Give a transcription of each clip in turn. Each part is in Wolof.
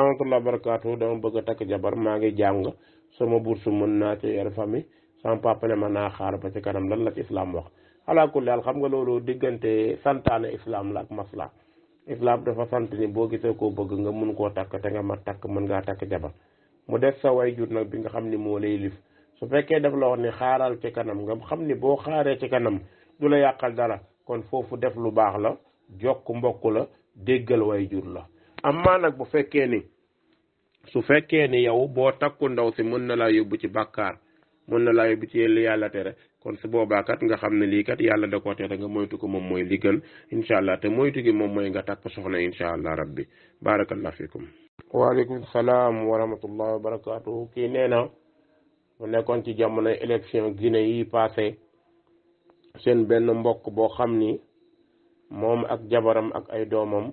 rahmatullah barakaatu dama bëgg a takk jabar maa ngi jàng sama bourse mën naa ci yor famille sama papa ne ma naa xaar ba ci kanam lan la ci islam wax ala kulli haal xam nga loolu diggante santaane islam la ak masla islam dafa sant ni boo gisee koo bëgg nga mun koo takk te nga ma takk mën ngaa takk jabar mu def sa way jur nag bi nga xam ni moo lay lif su fekkee daf la wax ni xaaral ci kanam nga xam ni boo xaaree ci kanam du la yàqal dara kon foofu def lu baax la jokk mbokk la déggal way jur la amma nag bu fekkee ni su fekkee ni yow boo takku ndaw si mën na laa yóbbu ci bàkkaar mën na laa yóbbu ci li yàlla tere kon su boobaa kat nga xam ne lii kat yàlla da koo tere nga moytu ko moom mooy li gën incha allah te moytu gi moom mooy nga takk soxna incha allah rabbi barakallah fikum waaleykum salaam wa rahmatullah wa barakatuh kii nee na mu nekkoon ci jamonoy élection Guinée yi passé seen benn mbokk boo xam ni moom ak jabaram ak ay doomam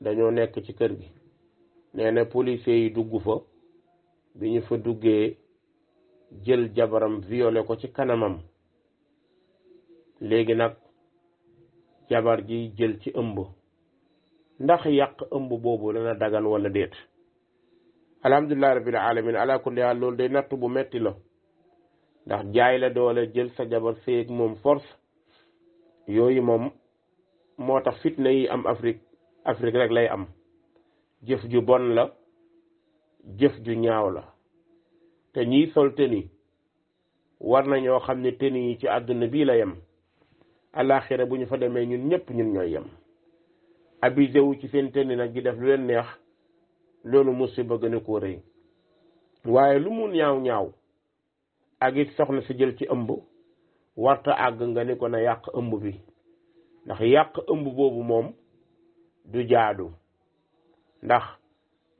dañoo nekk ci kër gi nee na policiers yi dugg fa bi ñu fa duggee jël jabaram violé ko ci kanamam léegi nag jabar ji jël ci ëmb ndax yàq ëmb boobu dana dagan wala déet alhamdulillahi rabbil alamin ala kulli haal loolu day natt bu metti la ndax jaay la doole jël sa jabar séeg moom force yooyu moom moo tax fitna yi am Afrique rek lay am jëf ju bon la jëf ju ñaaw la te ñiy sol tëni war nañoo xam ne tëni yi ci àdduna bii la yem alaxira bu ñu fa demee ñun ñëpp ñun ñooy yem abusé wu ci seen tëni nag di def lu leen neex loolu musiba gën a koo rëy waaye lu mu ñaaw ñaaw ak it soxna si jël ci ëmb warta àgg nga ni ko na yàq ëmb bi ndax yàq ëmb boobu moom du jaadu ndax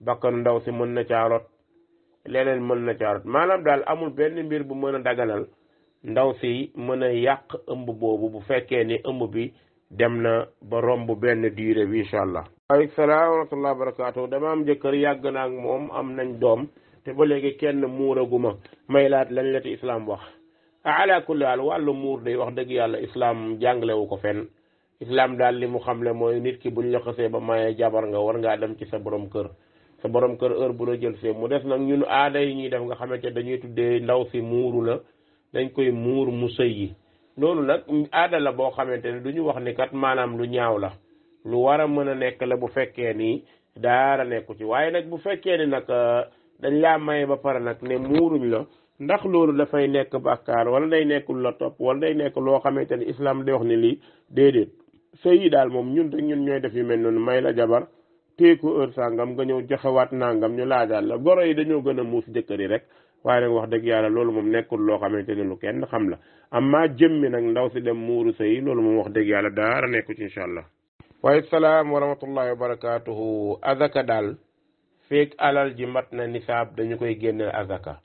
bakkanu ndaw si mën na caarot leneen mën na caarot maanaam daal amul benn mbir bu mën a daganal ndaw si mën a yàq ëmb boobu bu fekkee ni ëmb bi dem na ba romb benn durée bi incha allah. waaleykum salaam wa rahmatulah barakaatu dama am jëkkër yàgg na ak moom am nañ doom te ba léegi kenn muuraguma may laat lañ la ci islam wax ala kulli haal wàllu muur day wax dëgg yàlla islam jàngalewu ko fenn islam daal li mu xamle mooy nit ki buñ la xasee ba mayee jabar nga war ngaa dem ci sa borom kër sa borom kër heure bu la jël see mu des nag ñun aada yi ñuy def nga xamante dañuy tuddee ndaw si muuru la dañ koy muur mu sëy yi loolu nag aada la boo xamante ne du ñu wax ni kat maanaam lu ñaaw la lu war a mën a nekk la bu fekkee ni daara nekku ci waaye nag bu fekkee ni nag dañ laa maye ba pare nag ne muuruñ la ndax loolu dafay nekk bàkkaar wala day nekkul la topp wala day nekk loo xamante ni islam day wax ni lii déedéet sëy yi daal moom ñun rek ñun ñooy def yu mel noonu may la jabar téeku heure sangam nga ñëw joxewaat nangam ñu laajaal la goro yi dañoo gën a muus jëkkër yi rek waaye nag wax dëgg yàlla loolu moom nekkul loo xamante ni lu kenn xam la amma jëmmi nag ndaw si dem muuru sëy loolu moom wax dëgg yàlla daara nekku ci incha allah. waaye salaam wa rahmatullahi wa barakatuhu azaka daal feek alal ji mat na nisaab dañu koy génne azaka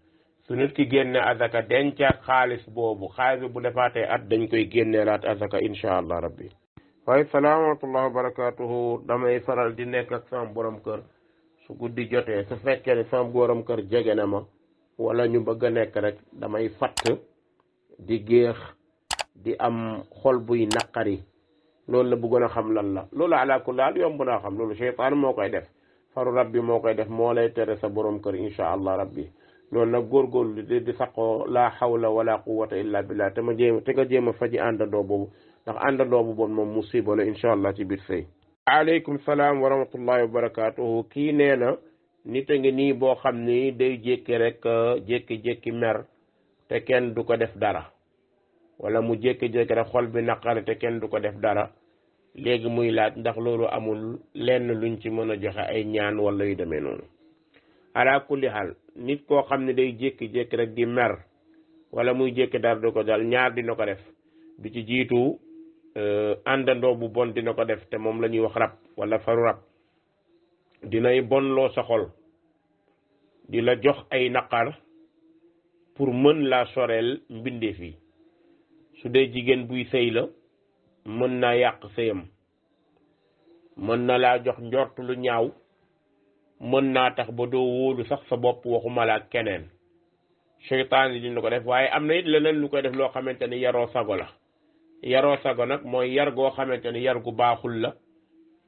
su nit ki génne azaka dencaat xaalis boobu xaalis bi bu defaatee at dañ koy génneelaat azaka incha allah rabbi. waaye salaam wa rahmatullahi wa barakatuhu damay faral di nekk ak sama borom kër su guddi jotee su fekkee ne sama borom kër jege na ma wala ñu bëgg a nekk rek damay fatt di géex di am xol buy naqari loolu la bëggoon a xam lan la loolu ala kulli haal yomb naa xam loolu seytaan moo koy def faru rabbi moo koy def moo lay tere sa borom kër incha allah rabbi loolu nag góorgóorlu di saqoo la hawla wala quwwata illa billah te nga jéem a faji àndandoo boobu ndax àndandoo bu bon moom musiba la incha allah ci biir sëy. aleykum salaam wa rahmatullahi wa barakatuhu kii nee na nit a ngi nii boo xam ni day jékki rek jékki-jékki mer te kenn du ko def dara wala mu jékki-jékki rek xol bi naqari te kenn du ko def dara léegi muy laaj ndax loolu amul lenn luñ ci mën a joxe ay ñaan wala yu demee noonu. ala kulli haal nit koo xam ne day jékki-jékki rek di mer wala muy jékki dara du ko dal ñaar dina ko def bi ci jiitu àndandoo bu bon dina ko def te moom la ñuy wax rab wala faru rab dinay bon loo sa xol di la jox ay naqar pour mën laa soreel mbindeef yi su dee jigéen buy sëy la mën naa yàq sëyam mën na laa jox njort lu ñaaw mën naa tax ba doo wóolu sax sa bopp waxuma la ak keneen seytaan yi dina ko def waaye am na it leneen lu koy def loo xamante ni yaroo sago la yaroo sago nag mooy yar goo xamante ni yar gu baaxul la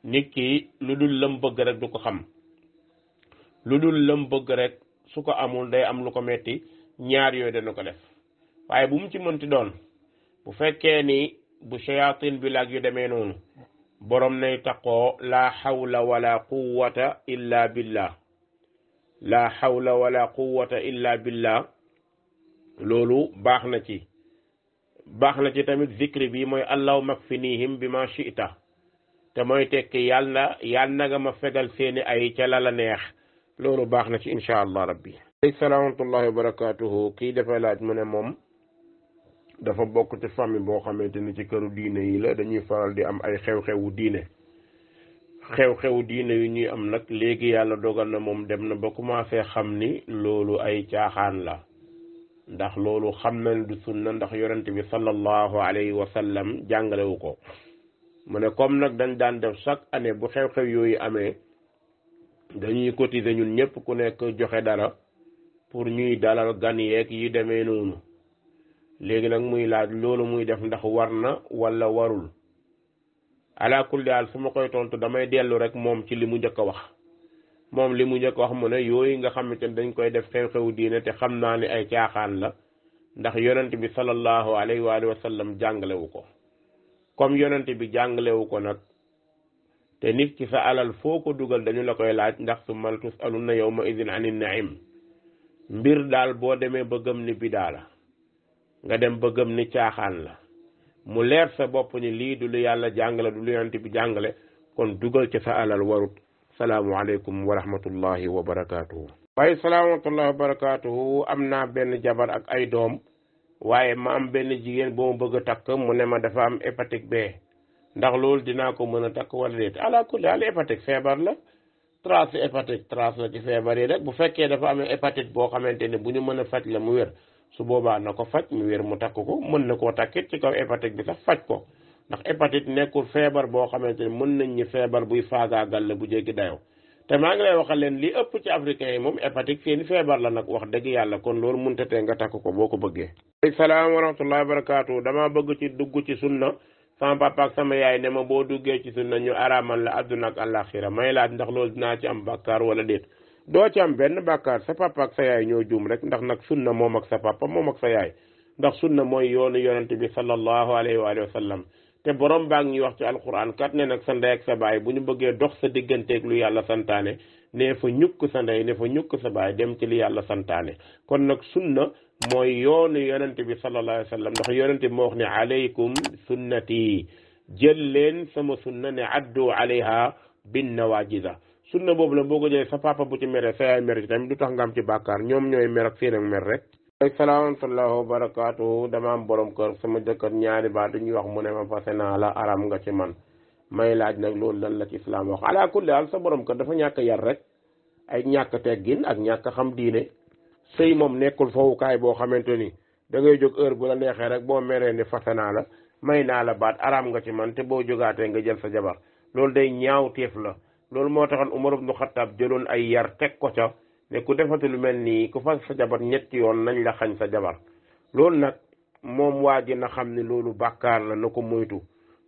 nit ki lu dul lam bëgg rek du ko xam lu dul lam bëgg rek su ko amul day am lu ko metti ñaar yooyu dana ko def waaye bu mu ci mënti doon bu fekkee ni bu shayatin bi laag yu demee noonu borom nay taqoo la hawla wala quwwata illa billah la hawla wala quwwata illa billah loolu baax na ci tamit zikri bi mooy allahumma kfinihim bima shi'ta te mooy tekki yàlla na nga ma fegal seeni ay ca la neex loolu baax na ci insha allah rabbi salaamatullahi wa barakatuhu kii dafay laaj mu ne moom dafa bokk ci famille boo xamante ni ci këru diine yi la dañuy faral di am ay xew-xewu diine yu ñuy am nag léegi yàlla dogal na moom dem na ba commencé xam ni loolu ay caaxaan la ndax loolu xam nañ du sunna ndax yonent bi sallallahu alayhi wa sallam jàngalewu ko mu ne comme nag dañ daan def chaque année bu xew-xew yooyu amee dañuy cotiser ñun ñëpp ku nekk joxe dara pour ñuy dalal gan yeeg yi demee noonu léegi nag muy laaj loolu muy def ndax war na wala warul ala kulli haal su ma koy tontu damay dellu rek moom ci li mu njëkk a wax moom li mu njëkk a wax mu ne yooyu nga xamante ne dañ koy def xew-xewu diine te xam naa ne ay caaxaan la ndax yonent bi sallallahu alayhi wa sallam jàngalewu ko comme yonent bi jàngalewu ko nag te nit ki sa alal foo ko dugal dañu la koy laaj ndax su mal tusaluna yawma idin anin naim mbir daal boo demee ba gëm ni bidaa la nga dem ba gëm ni caaxaan la mu leer sa bopp ni lii du lu yàlla jàngale du lu yonent bi jàngale kon dugal ci sa alal warut salaamu aleykum wa rahmatullahi wa barakatuhu waaye salaamatullahi wa barakatuhu am naa benn jabar ak ay doom waaye ma am benn jigéen boo ma bëgg a takk mu ne ma dafa am hépatite B ndax loolu dinaa ko mën a takk wala déet ala kulli haal hépatite feebar la trace la ci feebar yi rek bu fekkee dafa am hépatite boo xamante ne bu ñu mën a faj la mu wér su boobaa na ko faj mu wér mu takk ko mën na koo takkit ci kaw hépatite bi sax faj ko ndax hépatite nekkul feebar boo xamante ne mën nañ ñi feebar buy faagaagal la bu jéggi dayoo te maa ngi lay waxal leen li ëpp ci africains yi moom hépatite seeni feebar la nag wax dëgg yàlla kon loolu mënta tee nga takk ko boo ko bëggee. salaam wa rahmatullahi wa barakaatu damaa bëgg ci dugg ci sunna sama papa ak sama yaay ne ma boo duggee ci sunna ñu araamal la adduna ak àllaaxira may laaj ndax loolu dinaa ci am bàkkaar wala déet doo ci am benn bàkkaar sa papa ak sa yaay ñoo juum rek ndax nag sunna moom ak sa papa moom ak sa yaay ndax sunna mooy yoonu yonente bi sallallahu alayhi wa sallam te borom baa ngi ñuy wax ci alquran kat ne nag sa ndey ak sa baay bu ñu bëggee dox sa digganteeg lu yàlla santaane ne fa ñukk sa ndey ne fa ñukk sa baay dem ci li yàlla santaane kon nag sunna mooy yoonu yonente bi sallallahu alayhi wa sallam ndax yonente bi moo wax ne alaykum sunnati jël leen sama sunna ne addu alayha bin nawajida sunna boobu la boo ko jëlee sa papa bu ci mere sa yaay mere ci tamit du tax nga am ci bàkkaar ñoom ñooy mer ak seen ak mer rek salaamatullahi wa barakaatu dama am borom kër sama jëkkër ñaari baat ñuy wax mu ne ma fase naa la aram nga ci man may laaj nag loolu lan la ci islam wax ala kulli haal sa borom kër dafa ñàkk yar rek ay ñàkk teggin ak ñàkk xam diine sëy moom nekkul fowukaay boo xamante ni da ngay jóg heure bu la neexee rek boo meree ni fase naa la may naa la baat aram nga ci man te boo jógaatee nga jël sa jabar loolu day ñaaw teef la loolu moo taxoon Umar ibnu Xattaab jëloon ay yar teg ko ca ne ku defati lu mel nii ku fas sa jabar ñetti yoon nañ la xañ sa jabar loolu nag moom waa ji na xam ne loolu bàkkaar la na ko moytu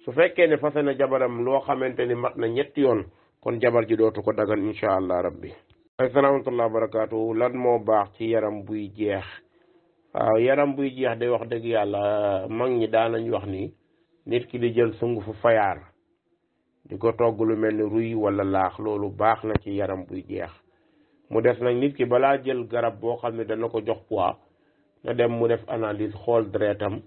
su fekkee ne fase na jabaram loo xamante ni mat na ñetti yoon kon jabar ji dootu ko dagan insha allah rabbi asalaamaaleykum wa barakaatu lan moo baax ci yaram buy jeex waaw yaram buy jeex day wax dëgg yàlla mag ñi daanañ wax ni nit ki di jël sungufu fayaar di ko togg lu mel ni ruy wala laax loolu baax na ci yaram buy jeex mu des nag nit ki balaa jël garab boo xam ne dana ko jox poids na dem mu def analyse xool deretam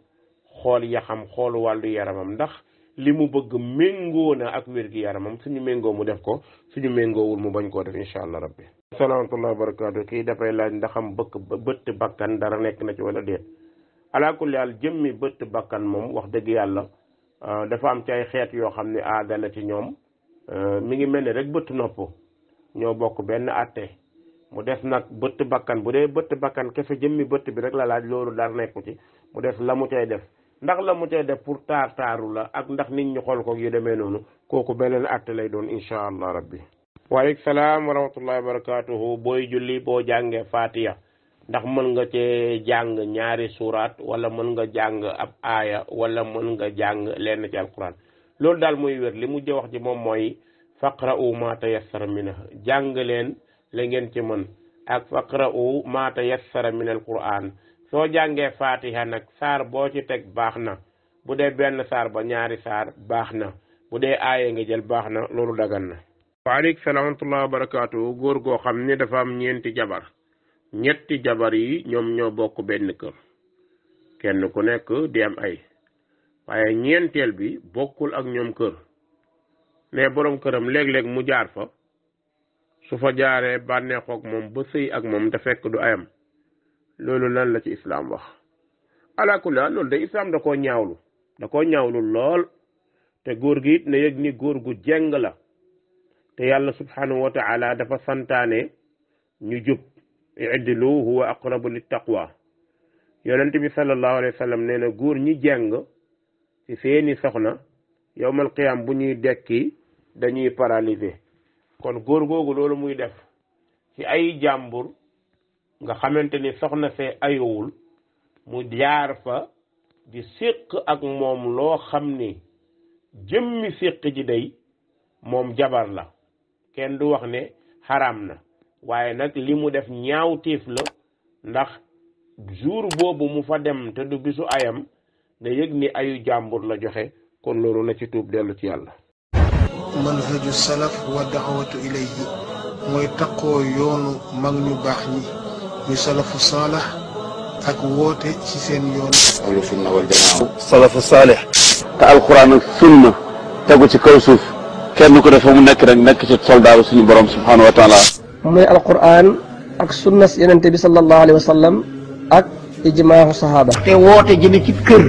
xool yaxam xool wàllu yaramam ndax li mu bëgg méngoo na ak wér gi yaramam suñu méngoo mu def ko suñu méngoowul mu bañ koo def incha allah rabbi salaamatullahi wa barakaatu kii dafay laaj ndaxam bëtt bakkan dara nekk na ci wala déet ala kulli haal jëmmi bëtt bakkan moom wax dëgg yàlla dafa am ci ay xeet yoo xam ne aada la ci ñoom mi ngi mel ni rek bëtt nopp ñoo bokk benn atte mu des nag bëtt bakkan bu dee bëtt bakkan kese jëmmi bëtt bi rek la laaj loolu dara nekku ci mu des la mu cay def ndax la mu cay def pour taaru la ak ndax nit ñi xool ko yu demee noonu kooku beneen atte lay doon incha allah rabbi waaleykum salaam wa rahmatullahi wa barakatuhu booy julli boo jàngee fatiha ndax mën nga cee jàng ñaari suuraat wala mën nga jàng ab aaya wala mën nga jàng lenn ci alquran loolu daal muy wér li mujj wax ji moom mooy faqra'u ma tayassara minhu jàng leen la ngeen ci mën ak faqra'u ma tayassara min al quran soo jàngee fatiha nag saar boo ci teg baax na bu dee benn saar ba ñaari saar baax na bu dee aaye nga jël baax na loolu dagan na waaleykum salaam wa rahmatullahi wa barakaatu góor goo xam ne dafa am ñeenti jabar ñetti jabar yi ñoom ñoo bokk benn kër kenn ku nekk di am ay waaye ñeenteel bi bokkul ak ñoom kër mais borom këram léeg-léeg mu jaar fa su fa jaaree bànneexook moom ba sëy ak moom te fekk du ayam loolu lan la ci islaam wax alaakulaa loolu de islaam da koo ñaawlu lool te góor gi it na yëg ni góor gu jeng la te yàlla subhanahu wa taala dafa santaane ñu jub i'dilu huwa aqrabu lit taqwa yonent bi sallallahu alayhi wa sallam nee na góor ñi jeng ci seeni soxna yowmal qiyam bu ñuy dekki dañuy paralysé kon góor googu loolu muy def ci ay jàmbur nga xamante ni soxna see ayowul mu jaar fa di séq ak moom loo xam ni jëmmi séq ji day moom jabar la kenn du wax ne xaraam na waaye nag li mu def ñaawteef la ndax jour boobu mu fa dem te du bisu ayam na yëg ni ayu jàmbur la joxe kon loolu na ci tuub dellu ci yàlla manhaju salaf wa daawatu ilayhi mooy taqoo yoonu mag ñu baax ñi ñu salafu saalax ak woote ci seen yoon ahlu sunna wal jamaa salafu saalix te alquran ak sunna tegu ci kaw suuf kenn ku defa mu nekk rek nekk ci soldaaru suñu borom subhanahu wa taala mooy alquran ak sunna yenente bi sallallahu alayhi wa sallam ak ijmaahu sahaaba te woote jëme ci kër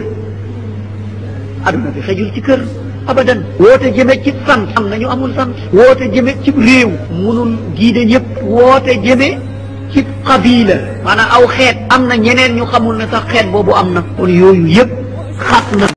aduna bi xejul ci kër abadan woote jëme ci sant am nañu amul sant woote jëme ci réew munul giide ñëpp woote jëme ci qabila maanaam aw xeet am na ñeneen ñu xamul ne sax xeet boobu am na kon yooyu yëpp xat na